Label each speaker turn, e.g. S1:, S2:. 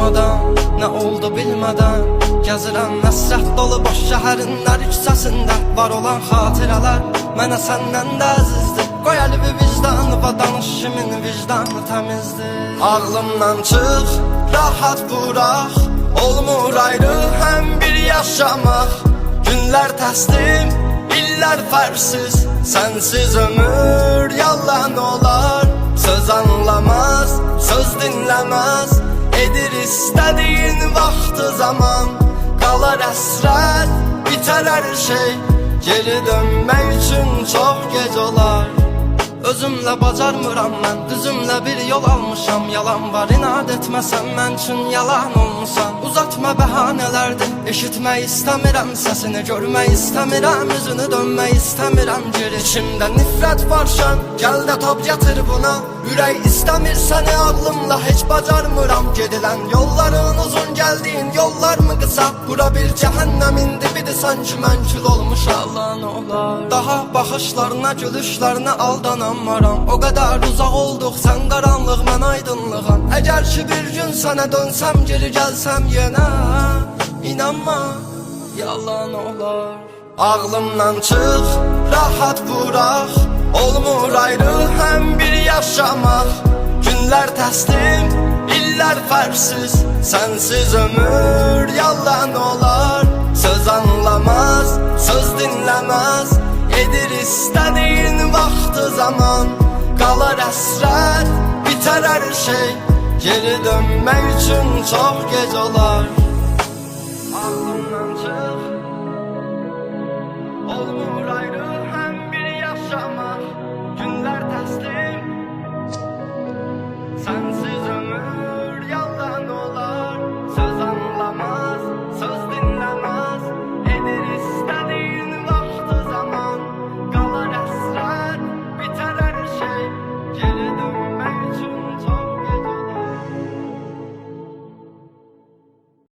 S1: durmadan, nə oldu bilmədən gəzirəm həsrət dolu boş şəhərin hər küçəsində. Var olan xatirələr mənə səndən də əzizdir. Qoy əlvi vicdanıma danış, kimin vicdanı təmizdir. Ağlımdan çıx, rahat burax, olmur ayrı həm bir yaşamaq. Günlər təslim, illər fərqsiz, sənsiz ömür yalan olar. Söz anlamaz, söz dinləməz, edir istədiyin vaxtı zaman. Qalar əsrət, bitər hər şey, geri dönmək üçün çox gec olar. Özümlə bacarmıram mən, düzümlə bir yol almışam. Yalan var, inad etməsəm mən üçün yalan olmuşam. Uzatma bəhanələrdir, eşitmək istəmirəm səsini, görmək istəmirəm üzünü, dönmək istəmirəm geri. İçimdə nifrət varşan, gəl də tab gətir buna. Ürək istəmir səni, ağlımla heç bacarmıram. Gedilən yolların uzun, gəldiyin yollar mı qısa? Bura bir cəhənnəmin dibidir, sanki mən kül olmuş yalan olar. Daha baxışlarına, gülüşlərinə aldanamaram. O qədər uzaq olduq, sən qaranlıq, mən aydınlığam. Əgər ki bir gün sənə dönsəm, geri gəlsəm yenə, inanma, yalan olar. Ağlımdan çıx, rahat burax, olmur ayrı həm bir yaşamaq. Günlər təslim, illər fərqsiz, sənsiz ömür yalan olar. Söz anlamaz, söz dinləməz, edir istədiyin vaxtı zaman. Qalar əsrət, bitər hər şey, geri dönmək üçün çox gec olar. Ağlımdan çıx,